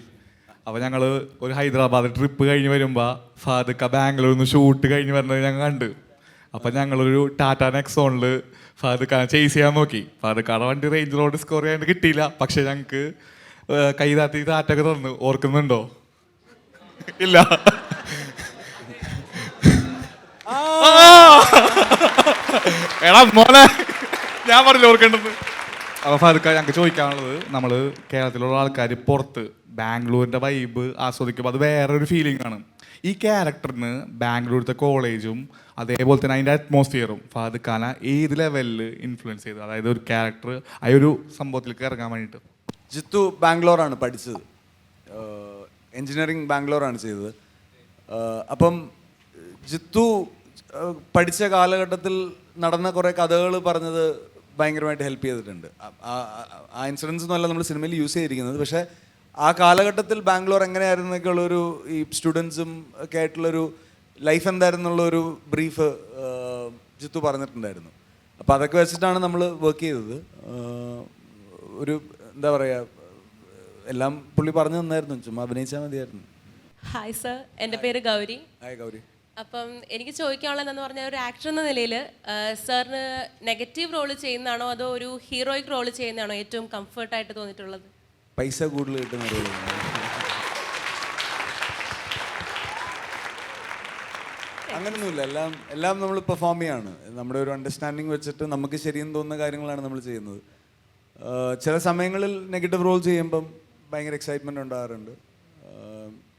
അപ്പോൾ ഞങ്ങൾ ഒരു ഹൈദരാബാദ് ട്രിപ്പ് കഴിഞ്ഞ് വരുമ്പോൾ ഫാദുക്ക ബാംഗ്ലൂരിൽ നിന്ന് ഷൂട്ട് കഴിഞ്ഞ് വരുന്നത് ഞങ്ങൾ കണ്ട്. അപ്പം ഞങ്ങളൊരു ടാറ്റ നെക്സോണിൽ ഫാദുക്കാനെ ചേസ് ചെയ്യാൻ നോക്കി. ഫാദുക്കാടെ വണ്ടി റേഞ്ച് റോഡ് സ്കോർ ചെയ്യാൻ കിട്ടിയില്ല. പക്ഷെ ഞങ്ങൾക്ക് കൈതാത്തി ടാറ്റൊക്കെ തന്നു. ഓർക്കുന്നുണ്ടോ? ഇല്ല. എടാ മോനെ, ഞാൻ പറഞ്ഞില്ല ഓർക്കേണ്ടത്. അപ്പോൾ ഫാദുക്ക, ഞങ്ങൾക്ക് ചോദിക്കാനുള്ളത്, നമ്മൾ കേരളത്തിലുള്ള ആൾക്കാർ പുറത്ത് ബാംഗ്ലൂരിൻ്റെ വൈബ് ആസ്വദിക്കുമ്പോൾ അത് വേറൊരു ഫീലിംഗ് ആണ്. ഈ ക്യാരക്ടറിന് ബാംഗ്ലൂരിലത്തെ കോളേജും അതേപോലെ തന്നെ അതിൻ്റെ അറ്റ്മോസ്ഫിയറും ഫാദുക്കാനെ ഏത് ലെവലിൽ ഇൻഫ്ലുവൻസ് ചെയ്തു? അതായത് ഒരു ക്യാരക്ടർ ആ ഒരു സംഭവത്തിലേക്ക് ഇറങ്ങാൻ വേണ്ടിയിട്ട്. ജിത്തു ബാംഗ്ലൂരാണ് പഠിച്ചത്, എൻജിനീയറിങ് ബാംഗ്ലൂരാണ് ചെയ്തത്. അപ്പം ജിത്തു പഠിച്ച കാലഘട്ടത്തിൽ നടന്ന കുറേ കഥകൾ പറഞ്ഞത് ഭയങ്കരമായിട്ട് ഹെൽപ്പ് ചെയ്തിട്ടുണ്ട്. ആ ഇൻസിഡൻസ് ഒന്നുമല്ല നമ്മൾ സിനിമയിൽ യൂസ് ചെയ്തിരിക്കുന്നത്, പക്ഷേ ആ കാലഘട്ടത്തിൽ ബാംഗ്ലൂർ എങ്ങനെയായിരുന്നു എന്നൊക്കെയുള്ളൊരു ഈ സ്റ്റുഡൻസും ഒക്കെ ആയിട്ടുള്ളൊരു ലൈഫ് എന്തായിരുന്നുള്ളൊരു ബ്രീഫ് ജിത്തു പറഞ്ഞിട്ടുണ്ടായിരുന്നു. അപ്പോൾ അതൊക്കെ വെച്ചിട്ടാണ് നമ്മൾ വർക്ക് ചെയ്തത്. ഒരു എന്താ പറയുക, എല്ലാം പുള്ളി പറഞ്ഞു തന്നായിരുന്നു, ചുമ്മാ അഭിനയിച്ചാൽ മതിയായിരുന്നു. ഹായ് സർ, എൻ്റെ പേര് ഗൗരി. ഹായ് ഗൗരി. അപ്പം എനിക്ക് ചോദിക്കാനുള്ളതെന്ന് പറഞ്ഞാൽ, ഒരു ആക്ടർ എന്ന നിലയിൽ സാറിന് നെഗറ്റീവ് റോള് ചെയ്യുന്നതാണോ അതോ ഒരു ഹീറോയിക് റോള് ചെയ്യുന്നതാണോ ഏറ്റവും കംഫർട്ടായിട്ട് തോന്നിയിട്ടുള്ളത്? പൈസ കൂടുതൽ കിട്ടുന്ന റോള്. അങ്ങനൊന്നുമില്ല, എല്ലാം നമ്മൾ പെർഫോം ചെയ്യാണ്. നമ്മുടെ ഒരു അണ്ടർസ്റ്റാൻഡിങ് വെച്ചിട്ട് നമുക്ക് ശരിയെന്ന് തോന്നുന്ന കാര്യങ്ങളാണ് നമ്മൾ ചെയ്യുന്നത്. ചില സമയങ്ങളിൽ നെഗറ്റീവ് റോൾ ചെയ്യുമ്പം ഭയങ്കര എക്സൈറ്റ്മെൻറ്റ് ഉണ്ടാകാറുണ്ട്.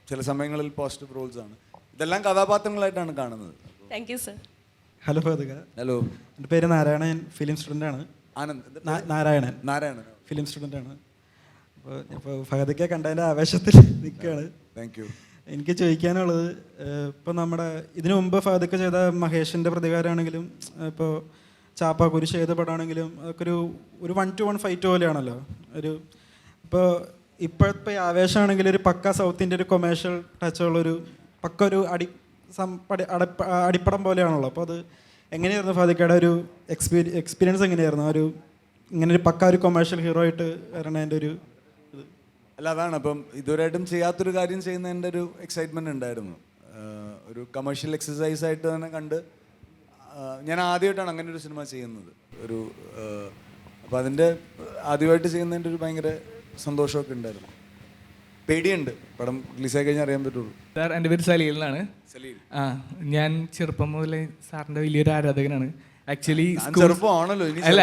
ചില സമയങ്ങളിൽ പോസിറ്റീവ് റോൾസ് ആണ്. ഇതെല്ലാം കഥാപാത്രങ്ങളായിട്ടാണ് കാണുന്നത്. Thank you sir. ഹലോ ഫഹദിക. ഹലോ, എൻ്റെ പേര് നാരായണൻ, ഫിലിം സ്റ്റുഡൻ്റാണ്. ആനന്ദ്. നാരായണൻ ഫിലിം സ്റ്റുഡൻ്റാണ്. അപ്പോൾ ഫഹദിക്കെ കണ്ടതിൻ്റെ ആവേശത്തിൽ നിൽക്കുകയാണ്. Thank you. എനിക്ക് ചോദിക്കാനുള്ളത്, ഇപ്പോൾ നമ്മുടെ ഇതിനു മുമ്പ് ഫഹദിക്ക ചെയ്ത മഹേഷിൻ്റെ പ്രതികാരമാണെങ്കിലും ഇപ്പോൾ ചാപ്പാക്കുരി ചെയ്ത പടമാണെങ്കിലും അതൊക്കെ ഒരു 1-to-1 ഫൈറ്റ് പോലെയാണല്ലോ. ഇപ്പോഴത്തെ ആവേശമാണെങ്കിൽ ഒരു പക്ക സൗത്ത് ഇന്ത്യ ഒരു കൊമേഴ്ഷ്യൽ ടച്ചുള്ളൊരു പക്ക ഒരു അടിപ്പടം പോലെയാണല്ലോ. അപ്പോൾ അത് എങ്ങനെയായിരുന്നു ഫഹദിക്കയുടെ ഒരു എക്സ്പീരിയൻസ് എങ്ങനെയായിരുന്നു? ഇങ്ങനെ ഒരു പക്ക ഒരു കൊമേഴ്ഷ്യൽ ഹീറോ ആയിട്ട് വരണതിൻ്റെ ഒരു ഇത്? അല്ല, അതാണ് അപ്പം ഇതുവരെയായിട്ടും ചെയ്യാത്തൊരു കാര്യം ചെയ്യുന്നതിൻ്റെ ഒരു എക്സൈറ്റ്മെൻറ്റ് ഉണ്ടായിരുന്നു. ഒരു കമേഴ്ഷ്യൽ എക്സസൈസ് ആയിട്ട് തന്നെ കണ്ട് ഞാൻ ആദ്യമായിട്ടാണ് അങ്ങനെ ഒരു സിനിമ ചെയ്യുന്നത്. അപ്പോൾ അതിൻ്റെ ആദ്യമായിട്ട് ചെയ്യുന്നതിൻ്റെ ഒരു ഭയങ്കര സന്തോഷമൊക്കെ ഉണ്ടായിരുന്നു. പേടിയുണ്ട്, പടം റിലീസായി കഴിഞ്ഞാൽ അറിയാൻ പറ്റുള്ളൂ. സാർ, എൻ്റെ പേര് സലീൽ എന്നാണ്. സലീൽ. ഞാൻ ചെറുപ്പം മുതലേ സാറിൻ്റെ വലിയൊരു ആരാധകനാണ്. ആക്ച്വലി ചെറുപ്പമാണല്ലോ, അല്ല,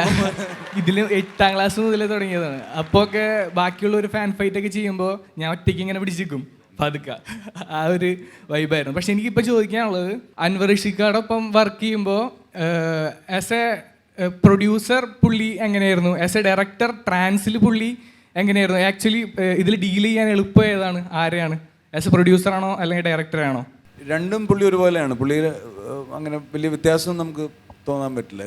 ഇതിൽ 8ാം ക്ലാസ് മുതലേ തുടങ്ങിയതാണ്. അപ്പോൾ ഒക്കെ ബാക്കിയുള്ള ഒരു ഫാൻ ഫൈറ്റ് ഒക്കെ ചെയ്യുമ്പോൾ ഞാൻ ഒറ്റയ്ക്ക് ഇങ്ങനെ പിടിച്ചിരിക്കും പതുക്ക. ആ ഒരു വൈബായിരുന്നു. പക്ഷെ എനിക്കിപ്പോൾ ചോദിക്കാനുള്ളത്, അൻവർ ഇഷിക്കോടൊപ്പം വർക്ക് ചെയ്യുമ്പോൾ ആസ് എ പ്രൊഡ്യൂസർ പുള്ളി എങ്ങനെയായിരുന്നു? ആസ് എ ഡയറക്ടർ ട്രാൻസിൽ പുള്ളി എങ്ങനെയായിരുന്നു? ആക്ച്വലി ഇതിൽ ഡീൽ ചെയ്യാൻ എളുപ്പം ഏതാണ്? ആരെയാണ്? ആസ് എ പ്രൊഡ്യൂസറാണോ അല്ലെങ്കിൽ ഡയറക്ടറാണോ? രണ്ടും പുള്ളി ഒരുപോലെയാണ്. പുള്ളി അങ്ങനെ വലിയ വ്യത്യാസം നമുക്ക് തോന്നാൻ പറ്റില്ല.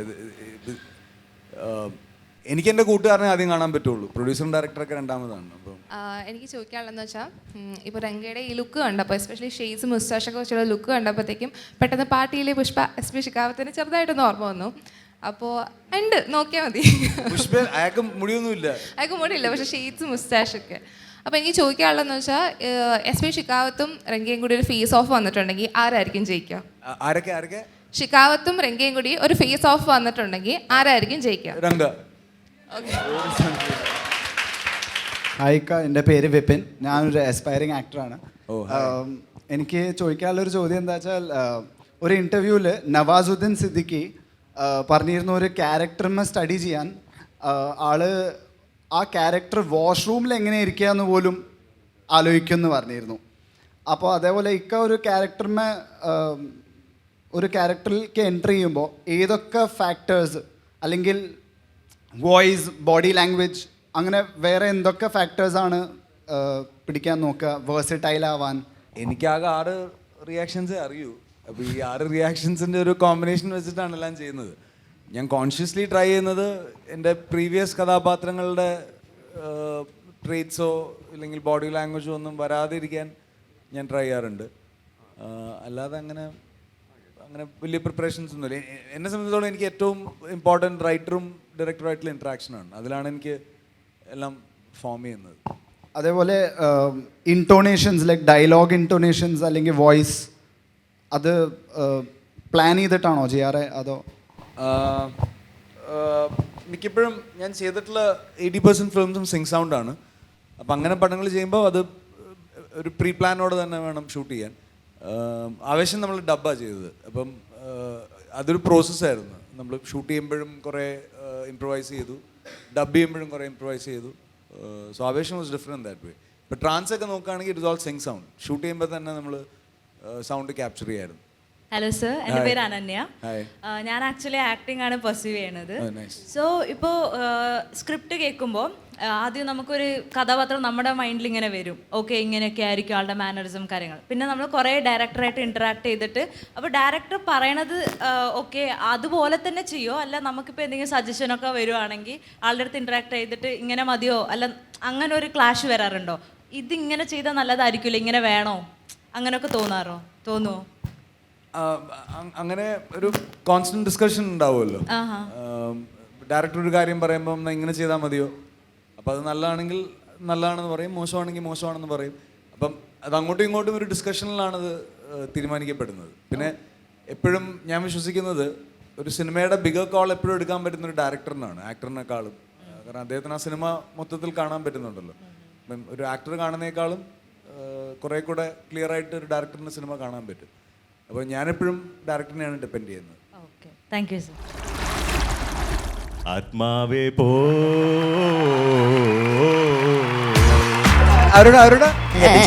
എനിക്ക് എൻ്റെ കൂട്ടുകാരനെ ആദ്യം കാണാൻ പറ്റുള്ളൂ, പ്രൊഡ്യൂസറും ഡയറക്ടറൊക്കെ രണ്ടാമതാണ്. അപ്പം എനിക്ക് ചോദിക്കാനുള്ളതെന്ന് വെച്ചാൽ, ഇപ്പോൾ രംഗയുടെ ഈ ലുക്ക് കണ്ടപ്പോൾ, എസ്പെഷ്യലി ഷെയ്സ് മുസ്താഷൊക്കെ വെച്ചുള്ള ലുക്ക് കണ്ടപ്പോഴത്തേക്കും പെട്ടെന്ന് പാർട്ടിയിലെ പുഷ്പ SP ഷിക്കാവത്തിന് ചെറുതായിട്ടൊന്ന് ഓർമ്മ വന്നു. അപ്പോൾ ഉണ്ട്, നോക്കിയാൽ മതി. അയാൾക്ക് മുടിയൊന്നുമില്ല, അയാൾക്ക് മുടിയില്ല, പക്ഷേ ഷെയ്സ് മുസ്താഷൊക്കെ. അപ്പോൾ എനിക്ക് ചോദിക്കാനുള്ളതെന്ന് വെച്ചാൽ, SP ഷിക്കാവത്തും രംഗയും കൂടി ഒരു ഫേസ് ഓഫ് വന്നിട്ടുണ്ടെങ്കിൽ ആരായിരിക്കും ജയിക്കുക? ആരൊക്കെ? ഷിക്കാവത്തും രംഗയും കൂടി ഒരു ഫേസ് ഓഫ് വന്നിട്ടുണ്ടെങ്കിൽ ആരായിരിക്കും ജയിക്കുക? രംഗ. ഹായ്ക്ക, എൻ്റെ പേര് വിപിൻ. ഞാനൊരു ആസ്പയറിങ് ആക്ടറാണ്. എനിക്ക് ചോദിക്കാനുള്ളൊരു ചോദ്യം എന്താ വെച്ചാൽ, ഒരു ഇൻ്റർവ്യൂവിൽ നവാസുദ്ദീൻ സിദ്ദിഖി പറഞ്ഞിരുന്നു ഒരു ക്യാരക്ടറിനെ സ്റ്റഡി ചെയ്യാൻ ആള് ആ ക്യാരക്ടർ വാഷ്റൂമിൽ എങ്ങനെ ഇരിക്കുക എന്ന് പോലും ആലോചിക്കുമെന്ന് പറഞ്ഞിരുന്നു. അപ്പോൾ അതേപോലെ ഇക്ക ഒരു ക്യാരക്ടറിലേക്ക് എൻട്രി ചെയ്യുമ്പോൾ ഏതൊക്കെ ഫാക്ടേഴ്സ്, അല്ലെങ്കിൽ വോയിസ്, ബോഡി ലാംഗ്വേജ്, അങ്ങനെ വേറെ എന്തൊക്കെ ഫാക്ടേഴ്സാണ് പിടിക്കാൻ നോക്കുക വേഴ്സറ്റൈൽ ആവാൻ? എനിക്കാകെ 6 റിയാക്ഷൻസേ അറിയൂ. അപ്പോൾ ഈ 6 റിയാക്ഷൻസിൻ്റെ ഒരു കോമ്പിനേഷൻ വെച്ചിട്ടാണ് എല്ലാം ചെയ്യുന്നത്. ഞാൻ കോൺഷ്യസ്ലി ട്രൈ ചെയ്യുന്നത് എൻ്റെ പ്രീവിയസ് കഥാപാത്രങ്ങളുടെ ട്രേറ്റ്സോ ഇല്ലെങ്കിൽ ബോഡി ലാംഗ്വേജോ ഒന്നും വരാതിരിക്കാൻ ഞാൻ ട്രൈ ചെയ്യാറുണ്ട്. അല്ലാതെ അങ്ങനെ വലിയ പ്രിപ്പറേഷൻസ് ഒന്നുമില്ല. എന്നെ സംബന്ധിച്ചിടത്തോളം എനിക്ക് ഏറ്റവും ഇമ്പോർട്ടൻറ്റ് റൈറ്ററും ഡയറക്ടറുമായിട്ടുള്ള ഇൻട്രാക്ഷനാണ്. അതിലാണ് എനിക്ക് എല്ലാം ഫോം ചെയ്യുന്നത്. അതേപോലെ ഇൻടോണേഷൻസ്, ലൈക്ക് ഡയലോഗ് ഇൻടോണേഷൻസ് അല്ലെങ്കിൽ വോയിസ്, അത് പ്ലാൻ ചെയ്തിട്ടാണോ ചെയ്യാറ്? അതോ മിക്കപ്പോഴും ഞാൻ ചെയ്തിട്ടുള്ള 80% ഫിലിംസും സിങ് സൗണ്ടാണ്. അപ്പം അങ്ങനെ പടങ്ങൾ ചെയ്യുമ്പോൾ അത് ഒരു പ്രീ പ്ലാനോടെ തന്നെ വേണം ഷൂട്ട് ചെയ്യാൻ. ആവേശം നമ്മൾ ഡബ്ബാണ് ചെയ്തത്. അപ്പം അതൊരു പ്രോസസ്സായിരുന്നു. നമ്മൾ ഷൂട്ട് ചെയ്യുമ്പോഴും കുറേ ഇംപ്രവൈസ് ചെയ്തു, ഡബ് ചെയ്യുമ്പോഴും കുറേ ഇംപ്രവൈസ് ചെയ്തു. സോ ആവേശം വാസ് ഡിഫറെൻറ്റ് ദാറ്റ് വേ. ഇപ്പോൾ ട്രാൻസ് ഒക്കെ നോക്കുകയാണെങ്കിൽ it is all sync sound. Shoot ചെയ്യുമ്പോൾ തന്നെ നമ്മൾ സൗണ്ട് ക്യാപ്ചർ ചെയ്യായിരുന്നു. ഹലോ സർ, എൻ്റെ പേര് അനന്യ. ഞാൻ ആക്ച്വലി ആക്ടിംഗ് ആണ് പെർസ്യൂ ചെയ്യണത്. സോ ഇപ്പോൾ സ്ക്രിപ്റ്റ് കേൾക്കുമ്പോൾ ആദ്യം നമുക്കൊരു കഥാപാത്രം നമ്മുടെ മൈൻഡിൽ ഇങ്ങനെ വരും. ഓക്കെ, ഇങ്ങനെയൊക്കെ ആയിരിക്കും ആളുടെ മാനറിസം കാര്യങ്ങൾ. പിന്നെ നമ്മൾ കുറേ ഡയറക്ടറായിട്ട് ഇൻറ്ററാക്ട് ചെയ്തിട്ട്, അപ്പോൾ ഡയറക്ടർ പറയണത് ഓക്കെ അതുപോലെ തന്നെ ചെയ്യോ, അല്ല നമുക്കിപ്പോൾ എന്തെങ്കിലും സജഷനൊക്കെ വരുവാണെങ്കിൽ ആളുടെ അടുത്ത് ഇൻറ്ററാക്ട് ചെയ്തിട്ട് ഇങ്ങനെ മതിയോ, അല്ല അങ്ങനെ ഒരു ക്ലാഷ് വരാറുണ്ടോ? ഇതിങ്ങനെ ചെയ്താൽ നല്ലതായിരിക്കില്ല, ഇങ്ങനെ വേണോ, അങ്ങനെയൊക്കെ തോന്നുമോ? അങ്ങനെ ഒരു കോൺസ്റ്റന്റ് ഡിസ്കഷൻ ഉണ്ടാവുമല്ലോ. ഡയറക്ടർ ഒരു കാര്യം പറയുമ്പോൾ ഇങ്ങനെ ചെയ്താൽ മതിയോ, അപ്പോൾ അത് നല്ലതാണെങ്കിൽ നല്ലതാണെന്ന് പറയും, മോശമാണെങ്കിൽ മോശമാണെന്ന് പറയും. അപ്പം അത് അങ്ങോട്ടും ഇങ്ങോട്ടും ഒരു ഡിസ്കഷനിലാണത് തീരുമാനിക്കപ്പെടുന്നത്. പിന്നെ എപ്പോഴും ഞാൻ വിശ്വസിക്കുന്നത് ഒരു സിനിമയുടെ ബിഗർ കോൾ എപ്പോഴും എടുക്കാൻ പറ്റുന്ന ഒരു ഡയറക്ടറിനാണ്, ആക്ടറിനേക്കാളും. കാരണം അദ്ദേഹത്തിന് ആ സിനിമ മൊത്തത്തിൽ കാണാൻ പറ്റുന്നുണ്ടല്ലോ. അപ്പം ഒരു ആക്ടർ കാണുന്നേക്കാളും കുറേ കൂടെ ക്ലിയർ ആയിട്ട് ഒരു ഡയറക്ടറിൻ്റെ സിനിമ കാണാൻ പറ്റും. അപ്പോൾ ഞാനെപ്പോഴും ഡയറക്ടറിനെയാണ് ഡിപ്പെൻഡ് ചെയ്യുന്നത്. Okay, thank you sir. ആത്മാവേ പോ അരുണ ചേട്ടൻ